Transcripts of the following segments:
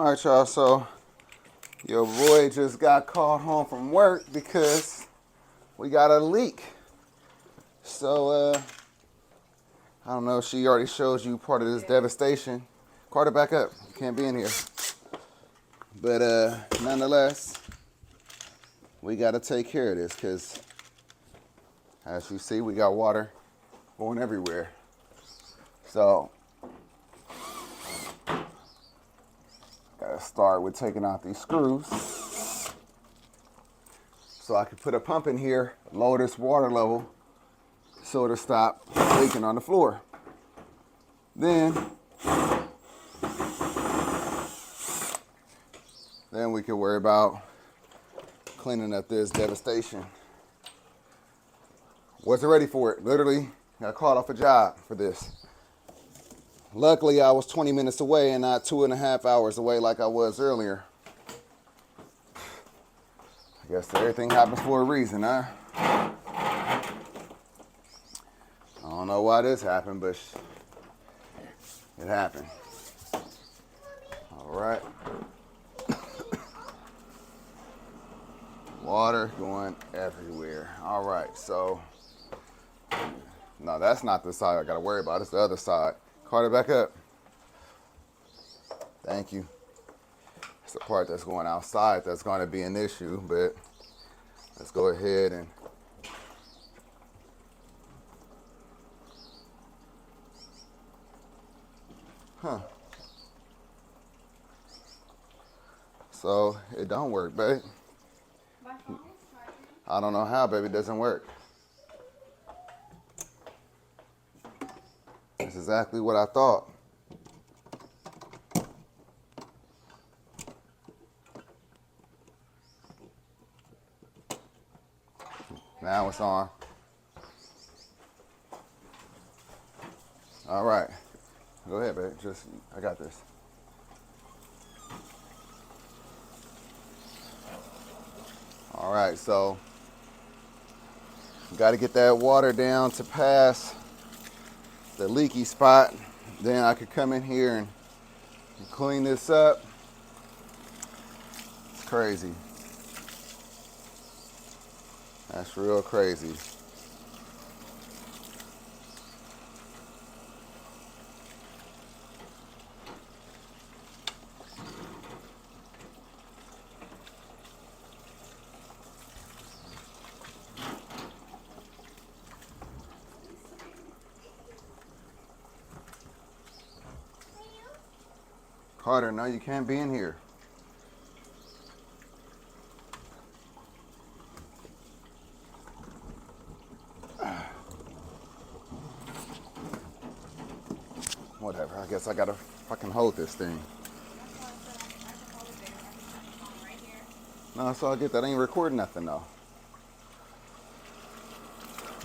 All right, y'all. So your boy just got called home from work because we got a leak. So I don't know if she already showed you part of this devastation. Carter, back up. You can't be in here. But nonetheless, we got to take care of this because, as you see, we got water going everywhere. So gotta start with taking out these screws so I can put a pump in here, lower this water level so it'll stop leaking on the floor. Then we can worry about cleaning up this devastation. Wasn't ready for it. Literally got called off a job for this. Luckily, I was 20 minutes away and not 2.5 hours away like I was earlier. I guess everything happens for a reason, huh? I don't know why this happened, but it happened. All right. Water going everywhere. All right, so no, that's not the side I gotta worry about. It's the other side. Carter, back up. Thank you. It's the part that's going outside that's going to be an issue, but let's go ahead and so it don't work, babe. I don't know how, baby, it doesn't work. That's exactly what I thought. Now it's on. All right. Go ahead, babe. I got this. All right, so got to get that water down to pass the leaky spot. Then I could come in here and clean this up. It's crazy. That's real crazy. Carter, no, you can't be in here. Whatever, I guess I gotta fucking hold this thing. No, so I get that. I ain't recording nothing though.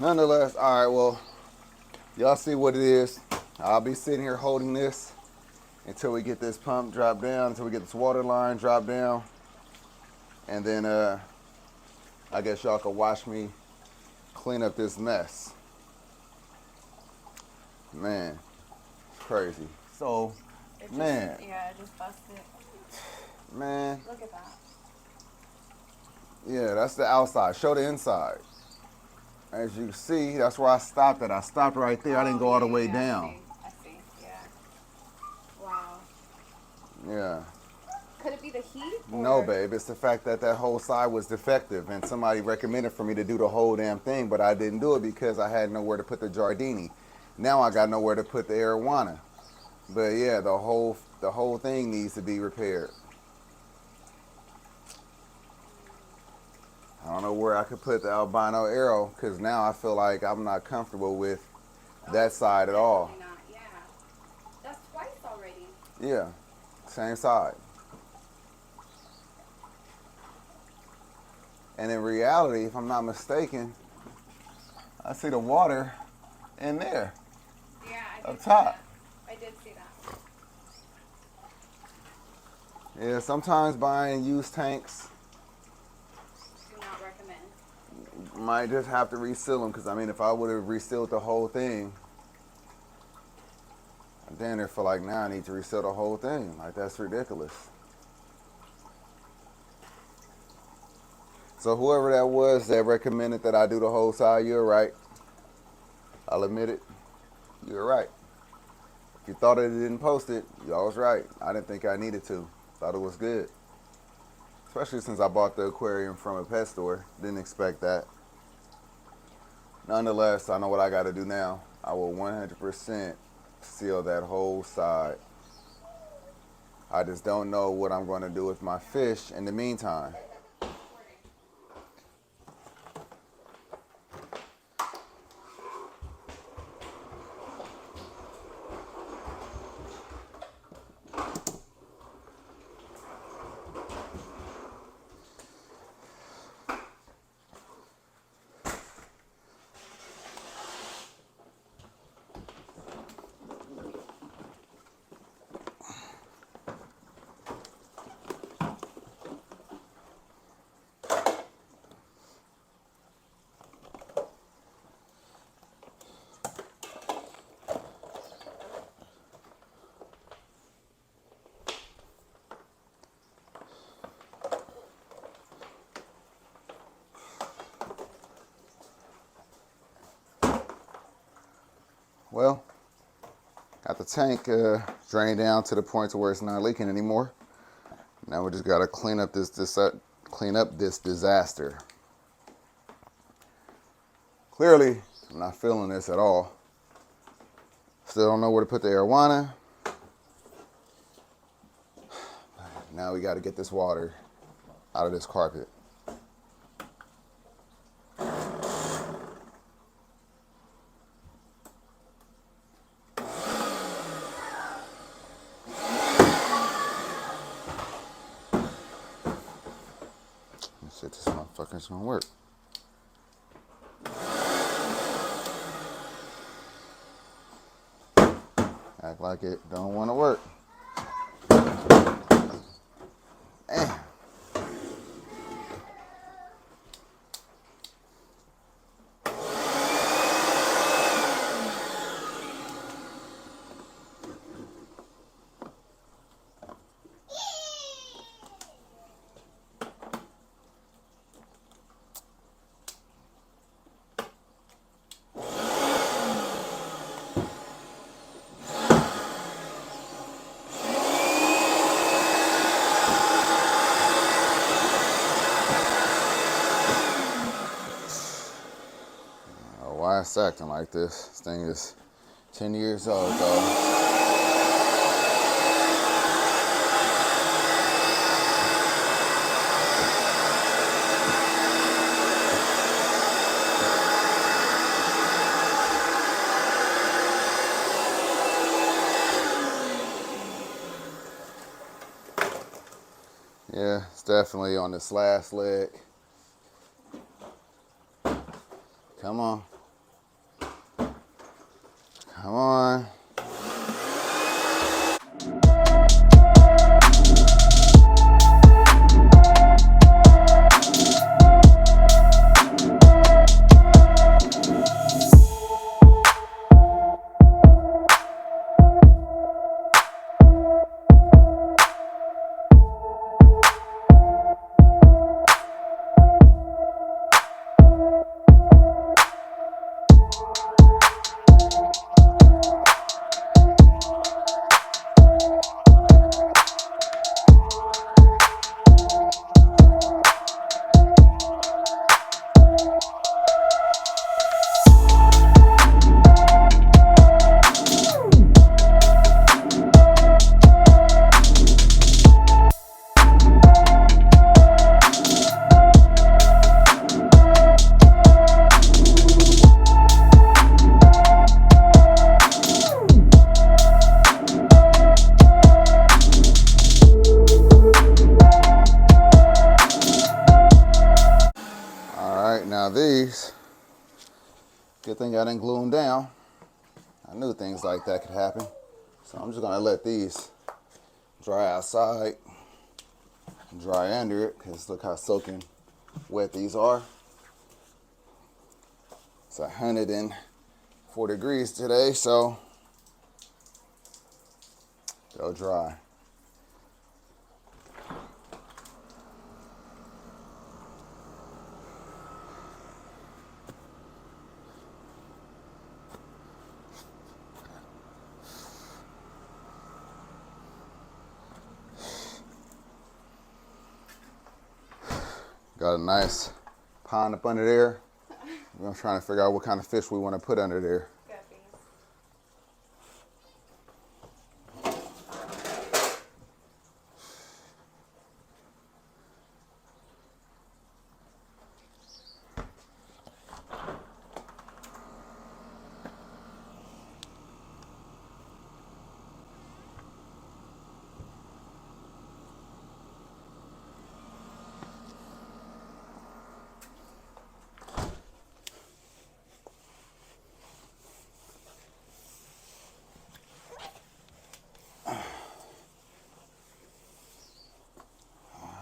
Nonetheless, all right, well, y'all see what it is. I'll be sitting here holding this until we get this pump dropped down, until we get this water line dropped down. And then I guess y'all can watch me clean up this mess. Man, it's crazy. So, man. Yeah, it just busted. Man. Look at that. Yeah, that's the outside. Show the inside. As you can see, that's where I stopped at. I stopped right there. I didn't go all the way down. I see. Yeah. Wow. Yeah. Could it be the heat? No, babe. It's the fact that that whole side was defective, and somebody recommended for me to do the whole damn thing, but I didn't do it because I had nowhere to put the Giardini. Now I got nowhere to put the arowana. But yeah, the whole thing needs to be repaired. I don't know where I could put the albino arrow because now I feel like I'm not comfortable with that side at all. Not, yeah. That's twice already. Yeah, same side. And in reality, if I'm not mistaken, I see the water in there. Yeah, I did up top. See that. I did see that. Yeah, sometimes buying used tanks, Do not recommend. might just have to reseal them because I mean, if I would have resealed the whole thing, then I feel like now I need to reseal the whole thing. Like that's ridiculous. So whoever that was that recommended that I do the whole side, you're right. I'll admit it. You're right. If you thought it didn't post it, y'all was right. I didn't think I needed to. Thought it was good. Especially since I bought the aquarium from a pet store. Didn't expect that. Nonetheless, I know what I got to do now. I will 100% seal that whole side. I just don't know what I'm going to do with my fish in the meantime. Well, got the tank drained down to the point to where it's not leaking anymore. Now we just got to clean up this disaster. Clearly, I'm not feeling this at all. Still don't know where to put the arowana. Now we got to get this water out of this carpet. Let's see if this motherfucker's gonna work. Act like it don't want to work. Damn. Why it's acting like this? This thing is 10 years old, though. Yeah, it's definitely on this last leg. Come on. Come on. Now these, good thing I didn't glue them down. I knew things like that could happen. So I'm just gonna let these dry outside, dry under it, because look how soaking wet these are. It's 104 degrees today, so they'll dry. Got a nice pond up under there. I'm trying to figure out what kind of fish we want to put under there. Guppies.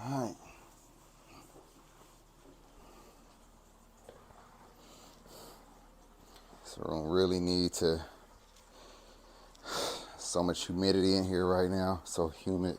Alright. So we don't really need to, so much humidity in here right now, so humid.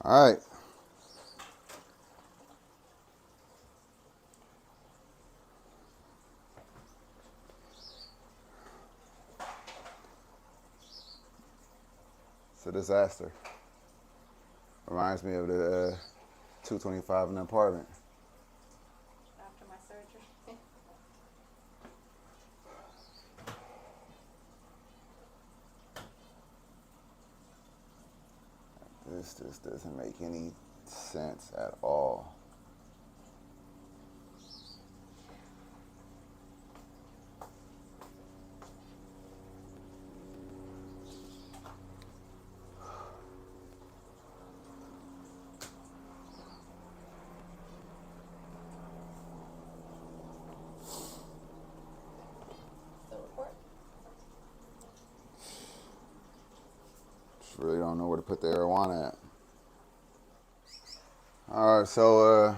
All right. It's a disaster. Reminds me of the 225 in the apartment. After my surgery. This just doesn't make any sense at all. The report. Just really don't know where to put the arowana at. All right, so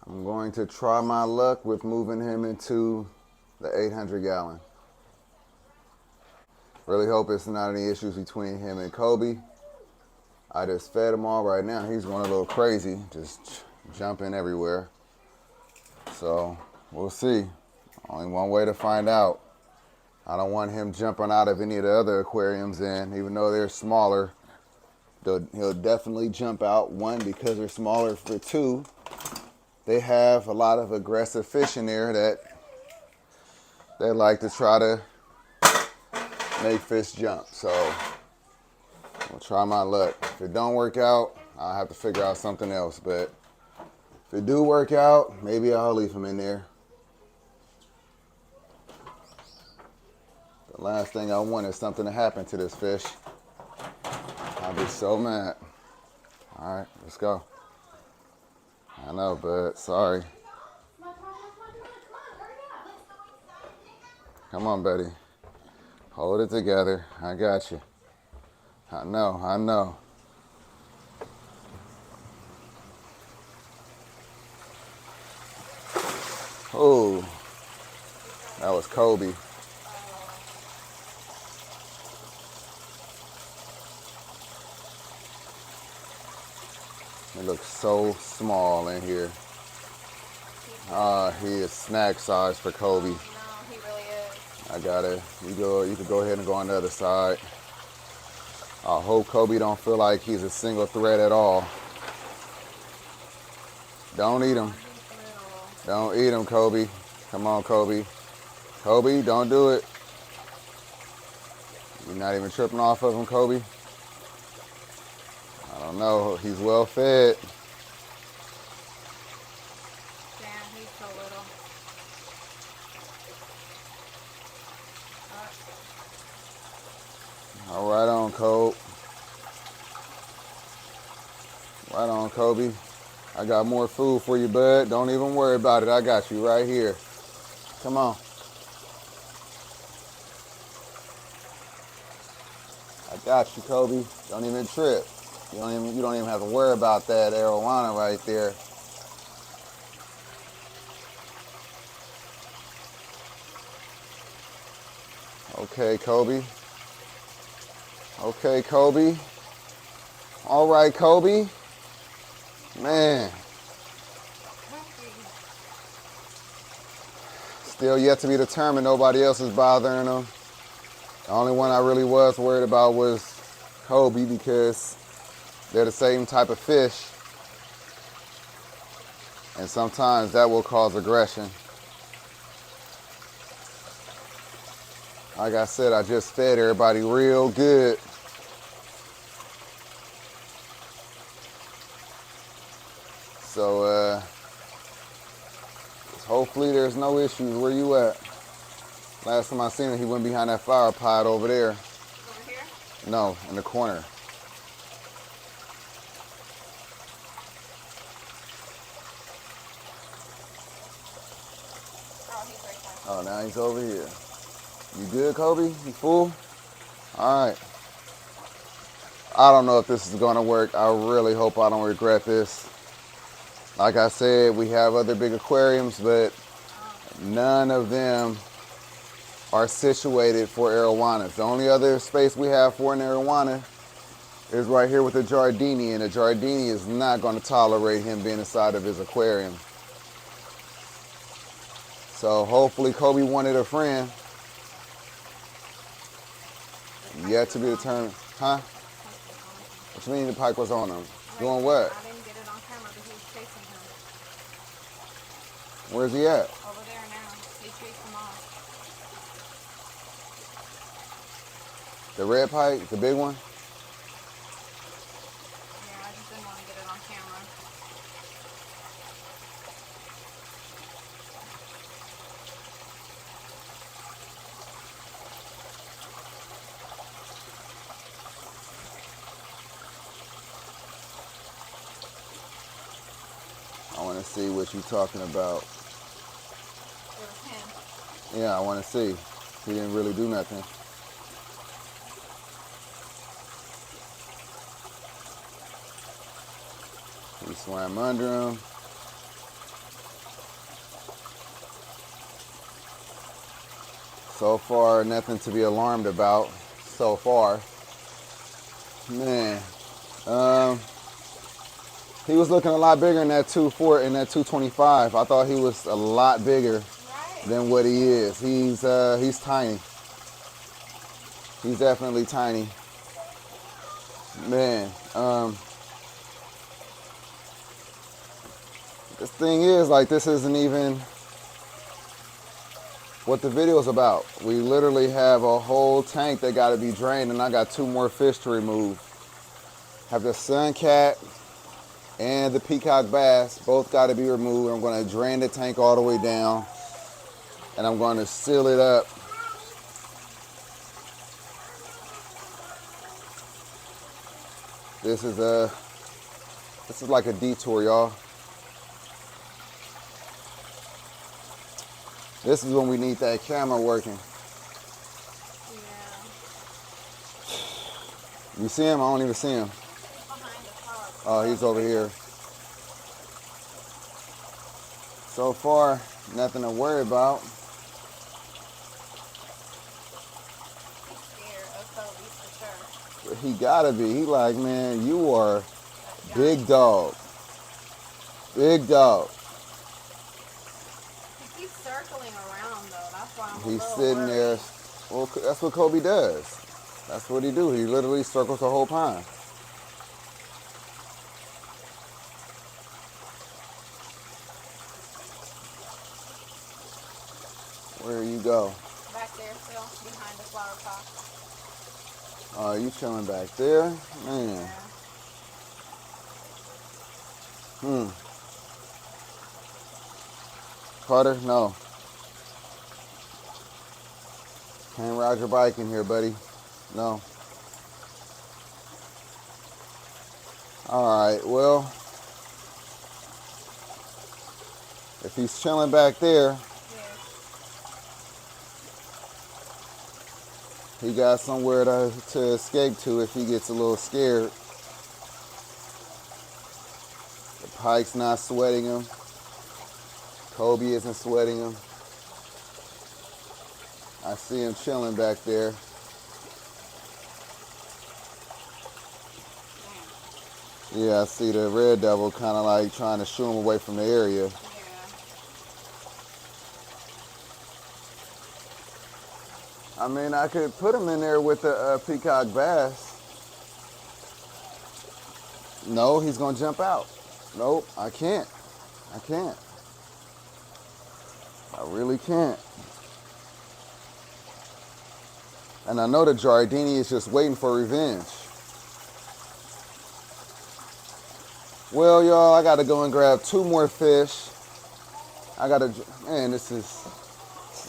I'm going to try my luck with moving him into the 800 gallon. Really hope it's not any issues between him and Kobe. I just fed him all right now. He's going a little crazy, just jumping everywhere. So we'll see. Only one way to find out. I don't want him jumping out of any of the other aquariums in, even though they're smaller. He'll definitely jump out, one, because they're smaller, for two, they have a lot of aggressive fish in there that they like to try to make fish jump. So I'll try my luck. If it don't work out, I'll have to figure out something else. But if it do work out, maybe I'll leave him in there. The last thing I want is something to happen to this fish. I'll be so mad. All right, let's go. I know, but sorry. Come on, Betty. Hold it together. I got you. I know. Oh, that was Kobe. It looks so small in here. He is snack size for Kobe. No, he really is. I got it. You can go ahead and go on the other side. I hope Kobe don't feel like he's a single threat at all. Don't eat him. Don't eat him, Kobe. Come on, Kobe. Kobe, don't do it. You're not even tripping off of him, Kobe? I don't know. He's well fed. Yeah, he's so little. All right on, Kobe. Right on, Kobe. I got more food for you, bud. Don't even worry about it. I got you right here. Come on. I got you, Kobe. Don't even trip. You don't even have to worry about that arowana right there. Okay, Kobe. Okay, Kobe. All right, Kobe. Man, still yet to be determined. Nobody else is bothering him. The only one I really was worried about was Kobe because they're the same type of fish. And sometimes that will cause aggression. Like I said, I just fed everybody real good. So hopefully there's no issues. Where you at? Last time I seen him, he went behind that flower pot over there. Over here? No, in the corner. Oh, he's right there. Oh, now he's over here. You good, Kobe? You full? All right. I don't know if this is going to work. I really hope I don't regret this. Like I said, we have other big aquariums, but none of them are situated for arowanas. The only other space we have for an arowana is right here with the Giardini, and the Giardini is not going to tolerate him being inside of his aquarium. So hopefully Kobe wanted a friend. Yet to be determined. Huh? What you mean the pike was on him? Doing what? I didn't get it on camera, but he was chasing him. Where's he at? Over there now. He chased him off. The red pike, the big one? Yeah, I just didn't want to get it on camera. I want to see what you're talking about. It was him. Yeah, I want to see. He didn't really do nothing. He swam under him. So far, nothing to be alarmed about. So far. Man. He was looking a lot bigger in that 225. I thought he was a lot bigger than what he is. He's tiny. He's definitely tiny. Man, this thing is like this isn't even what the video is about. We literally have a whole tank that got to be drained, and I got 2 more fish to remove. Have the sun cat and the peacock bass both got to be removed. I'm going to drain the tank all the way down, and I'm going to seal it up. This is like a detour, y'all. This is when we need that camera working. Yeah. You see him? I don't even see him. He's behind the car. Oh, he's over here. So far, nothing to worry about. He's scared of Kobe for sure. He gotta be. He like, man, you are big dog. Big dog. He keeps circling around though. That's why I'm a He's little sitting worried. there. Well, that's what Kobe does. That's what he do. He literally circles the whole pond. Where you go? Back there still, behind the flower pot. Oh, you chilling back there? Man. Yeah. Carter, no. Can't ride your bike in here, buddy. No. All right, well, if he's chilling back there, Yeah. he got somewhere to escape to if he gets a little scared. Pike's not sweating him. Kobe isn't sweating him. I see him chilling back there. Yeah, I see the Red Devil kind of like trying to shoo him away from the area. Yeah. I mean, I could put him in there with the peacock bass. No, he's gonna jump out. Nope, I can't. I can't. I really can't. And I know the Giardini is just waiting for revenge. Well, y'all, I gotta go and grab 2 more fish. Man, this is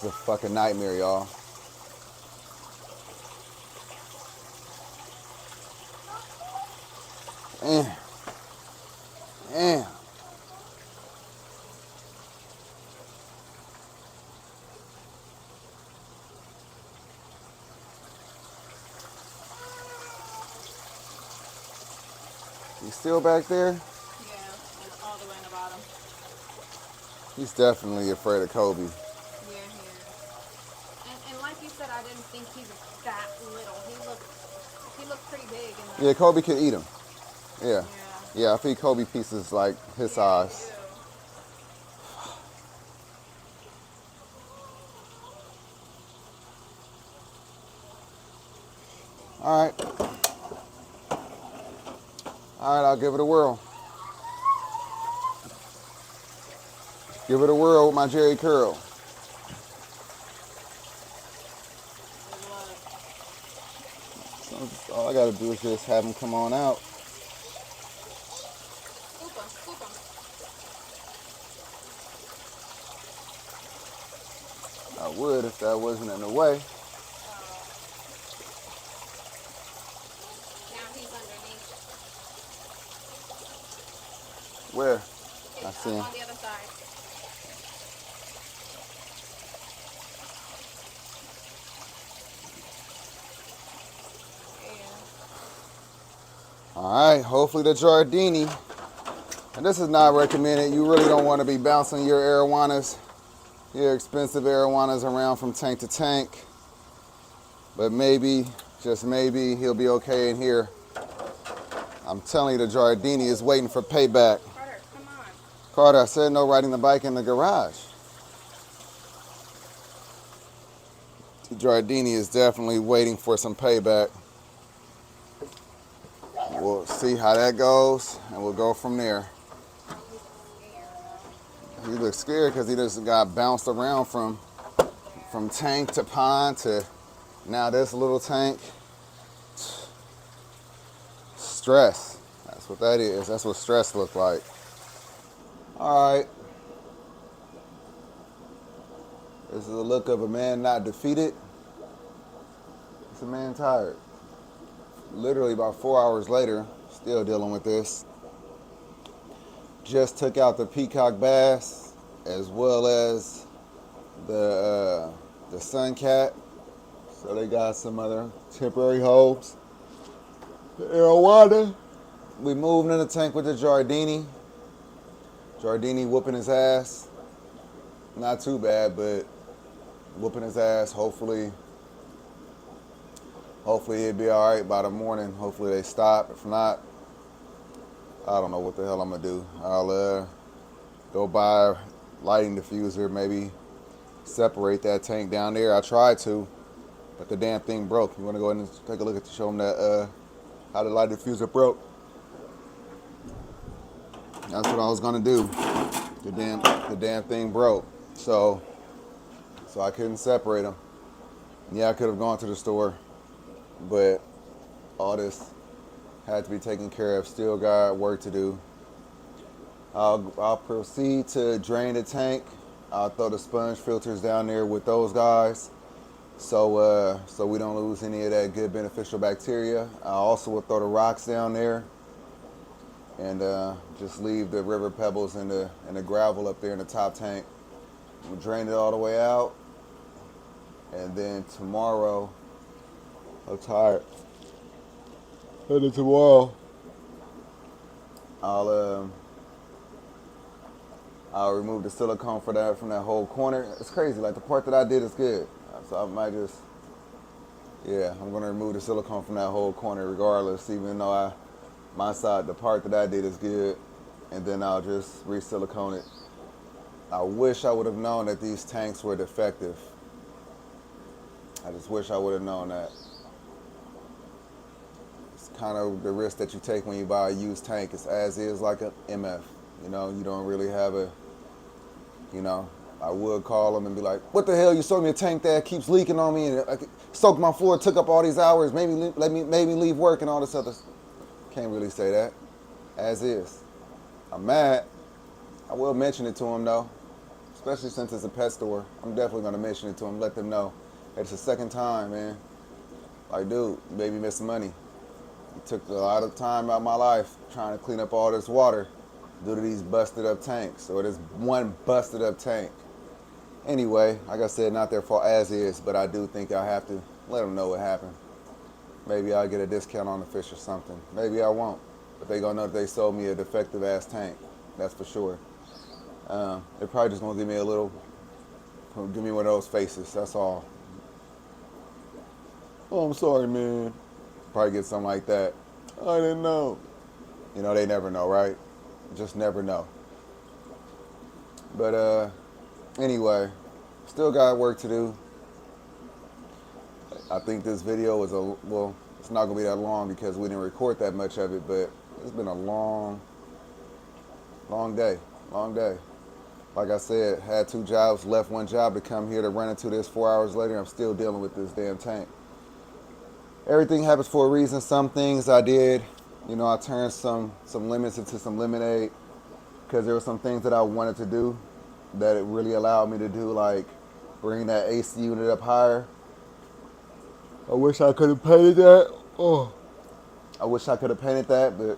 a fucking nightmare, y'all. Damn. He's still back there? Yeah, and all the way in the bottom. He's definitely afraid of Kobe. Yeah, he is. And like you said, I didn't think he was that little. He looked pretty big. Yeah, Kobe could eat him. Yeah. Yeah. Yeah, I feed Kobe pieces like his size. All right. All right, I'll give it a whirl. Give it a whirl with my Jerry curl. So all I gotta do is just have him come on out. Scoop him, scoop him. I would if that wasn't in the way. Now he's underneath. Where? I It's see him. on the other side. All right, hopefully the Giardini. And this is not recommended. You really don't want to be bouncing your arowanas, your expensive arowanas around from tank to tank. But maybe, just maybe, he'll be okay in here. I'm telling you, the Giardini is waiting for payback. Carter, come on. Carter, I said no riding the bike in the garage. The Giardini is definitely waiting for some payback. We'll see how that goes, and we'll go from there. He looks scared because he just got bounced around from tank to pond to now this little tank. Stress. That's what that is. That's what stress looks like. All right. This is the look of a man not defeated. It's a man tired. Literally about 4 hours later, still dealing with this. Just took out the peacock bass as well as the sun cat. So they got some other temporary hopes. The arowana. We moved in the tank with the Giardini. Giardini whooping his ass. Not too bad, but whooping his ass. Hopefully it'd be all right by the morning. Hopefully they stop. If not, I don't know what the hell I'm gonna do. I'll go buy a lighting diffuser, maybe separate that tank down there. I tried to, but the damn thing broke. You wanna go ahead and take a look at to show them that how the light diffuser broke? That's what I was gonna do. The damn thing broke. So I couldn't separate them. Yeah, I could have gone to the store, but all this had to be taken care of. Still got work to do. I'll proceed to drain the tank. I'll throw the sponge filters down there with those guys, so we don't lose any of that good beneficial bacteria. I also will throw the rocks down there, and just leave the river pebbles and the gravel up there in the top tank. We'll drain it all the way out, and then tomorrow, I'm tired. And then tomorrow, I'll I'll remove the silicone for that from that whole corner. It's crazy. Like the part that I did is good. So I might just, yeah, I'm gonna remove the silicone from that whole corner regardless, even though my side, the part that I did is good. And then I'll just re-silicone it. I wish I would have known that these tanks were defective. I just wish I would have known that. It's kind of the risk that you take when you buy a used tank. It's as is like an MF. You know, you don't really have a, you know, I would call them and be like, what the hell, you sold me a tank that keeps leaking on me and I soaked my floor, took up all these hours, made me leave work and all this other. Can't really say that. As is. I'm mad. I will mention it to them though, especially since it's a pet store. I'm definitely gonna mention it to them, let them know. It's the second time, man. Like, dude, you made me miss some money. You took a lot of time out of my life trying to clean up all this water due to these busted up tanks, or this one busted up tank. Anyway, like I said, not their fault as is, but I do think I have to let them know what happened. Maybe I'll get a discount on the fish or something. Maybe I won't, but they gonna know that they sold me a defective ass tank. That's for sure. They're probably just gonna give me give me one of those faces. That's all. Oh, I'm sorry, man. Probably get something like that. I didn't know. You know, they never know, right? Just never know. But anyway, still got work to do. I think this video is well, it's not gonna be that long because we didn't record that much of it, but it's been a long day. Like I said, had 2 jobs, left 1 job to come here to run into this 4 hours later. I'm still dealing with this damn tank. Everything happens for a reason. Some things I did, you know, I turned some lemons into some lemonade because there were some things that I wanted to do that it really allowed me to do, like bring that AC unit up higher. I wish I could have painted that. Oh, I wish I could have painted that, but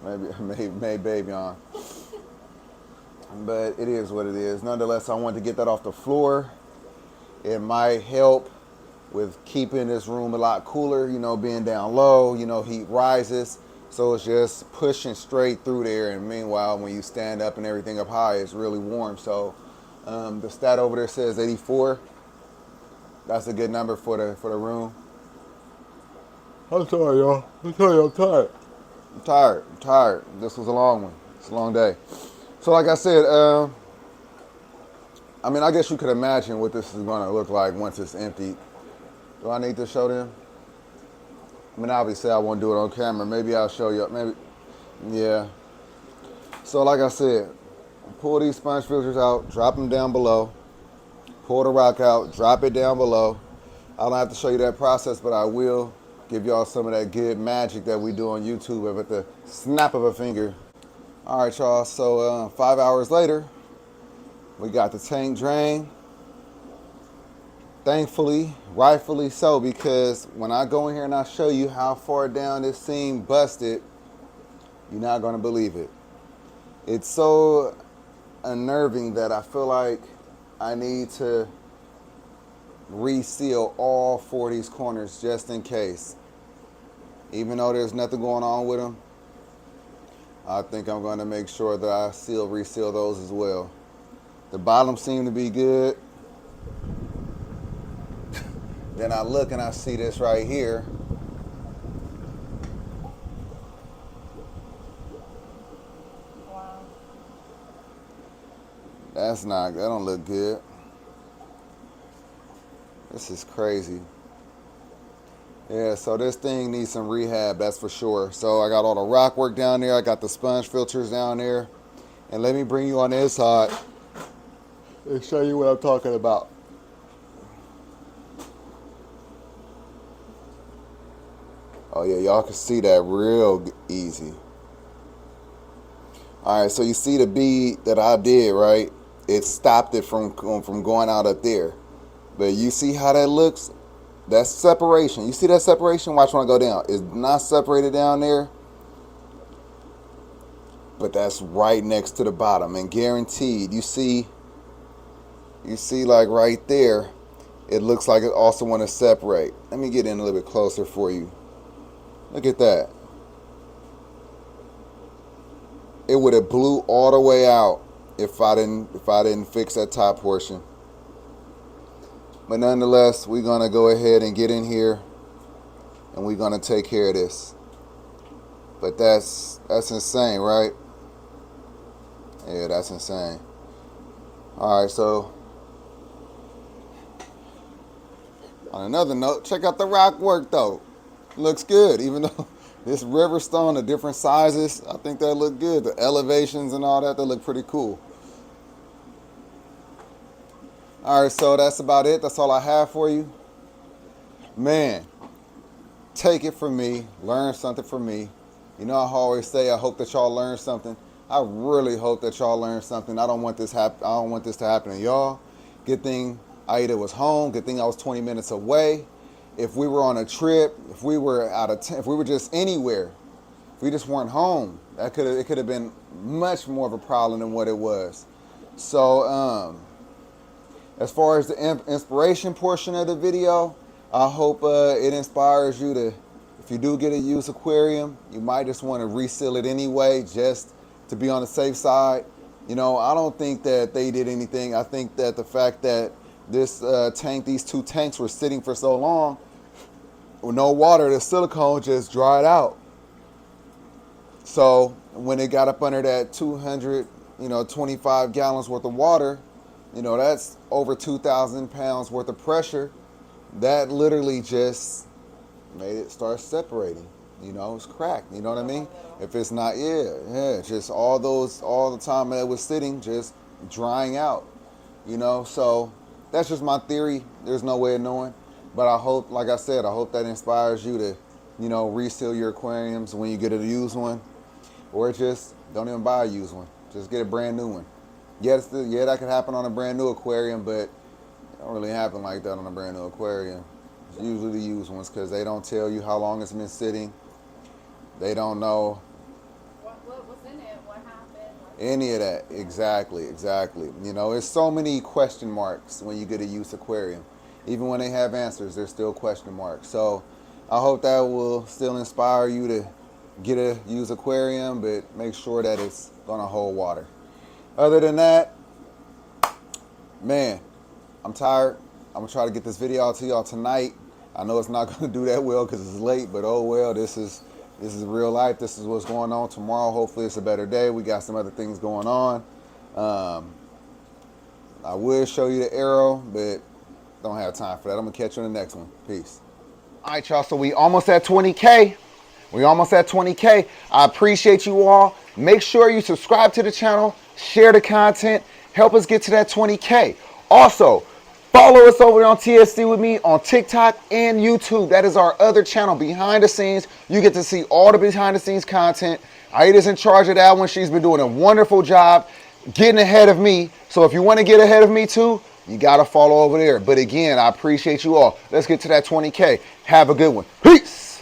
maybe baby on. But it is what it is. Nonetheless, I wanted to get that off the floor. It might help with keeping this room a lot cooler, you know, being down low, you know, heat rises. So it's just pushing straight through there. And meanwhile, when you stand up and everything up high, it's really warm. So the stat over there says 84. That's a good number for the room. I'm sorry, y'all. I'm tired. I'm tired. This was a long one. It's a long day. So like I said, I mean, I guess you could imagine what this is going to look like once it's emptied. Do I need to show them? I mean, obviously I won't do it on camera. Maybe I'll show you. Maybe, yeah. So like I said, pull these sponge filters out, drop them down below. Pull the rock out, drop it down below. I don't have to show you that process, but I will give y'all some of that good magic that we do on YouTube at the snap of a finger. All right, y'all, so 5 hours later, we got the tank drained. Thankfully, rightfully so, because when I go in here and I show you how far down this seam busted, you're not gonna believe it. It's so unnerving that I feel like I need to reseal all 4 of these corners just in case. Even though there's nothing going on with them, I think I'm going to make sure that I reseal those as well. The bottom seem to be good. Then I look and I see this right here. Wow. That don't look good. This is crazy. Yeah, so this thing needs some rehab, that's for sure. So I got all the rock work down there. I got the sponge filters down there. And let me bring you on this side and show you what I'm talking about. Oh yeah, y'all can see that real easy. All right, so you see the bead that I did, right? It stopped it from going out up there. But you see how that looks? That's separation. You see that separation? Watch when I go down. It's not separated down there, but that's right next to the bottom. And guaranteed, you see like right there, it looks like it also want to separate. Let me get in a little bit closer for you. Look at that. it would have blew all the way out if I didn't fix that top portion. But nonetheless, we're gonna go ahead and get in here and we're gonna take care of this. But that's insane, right? Yeah, that's insane. All right, so on another note, check out the rock work though. Looks good, even though this river stone, the different sizes, I think that look good. The elevations and all that, they look pretty cool. All right, so that's about it. That's all I have for you. Man, take it from me, learn something from me. You know, I always say, I hope that y'all learn something. I really hope that y'all learn something. I don't want this I don't want this to happen to y'all. Good thing Aida was home. Good thing I was 20 minutes away. If we were on a trip, if we were if we were just anywhere, if we just weren't home, it could have been much more of a problem than what it was. So, as far as the inspiration portion of the video, I hope it inspires you to, if you do get a used aquarium, you might just want to reseal it anyway, just to be on the safe side. You know, I don't think that they did anything. I think that the fact that these two tanks were sitting for so long with no water, the silicone just dried out. So when it got up under that 25 gallons worth of water, that's over 2,000 pounds worth of pressure. That literally just made it start separating. It's cracked. You know what I mean? If it's not, just all the time that it was sitting, just drying out. So that's just my theory. There's no way of knowing. But I hope, like I said, I hope that inspires you to, reseal your aquariums when you get a used one. Or just don't even buy a used one. Just get a brand new one. Yeah, that could happen on a brand new aquarium, but it don't really happen like that on a brand new aquarium. It's usually the used ones because they don't tell you how long it's been sitting. They don't know what was in it, what happened. any of that. Exactly. It's so many question marks when you get a used aquarium. Even when they have answers, there's still question marks. So I hope that will still inspire you to get a used aquarium, but make sure that it's gonna hold water. Other than that, man, I'm tired. I'm gonna try to get this video out to y'all tonight. I know it's not gonna do that well because it's late, but oh well. This is real life. This is what's going on. Tomorrow, hopefully, it's a better day. We got some other things going on. I would show you the arrow, but don't have time for that. I'm gonna catch you on the next one. Peace. All right, y'all. So we almost at 20K. I appreciate you all. Make sure you subscribe to the channel, share the content, help us get to that 20K. Also, follow us over on TSC with me on TikTok and YouTube. That is our other channel, Behind the Scenes. You get to see all the behind the scenes content. Aida's in charge of that one. She's been doing a wonderful job getting ahead of me. So if you want to get ahead of me too, you got to follow over there. But again, I appreciate you all. Let's get to that 20K. Have a good one. Peace.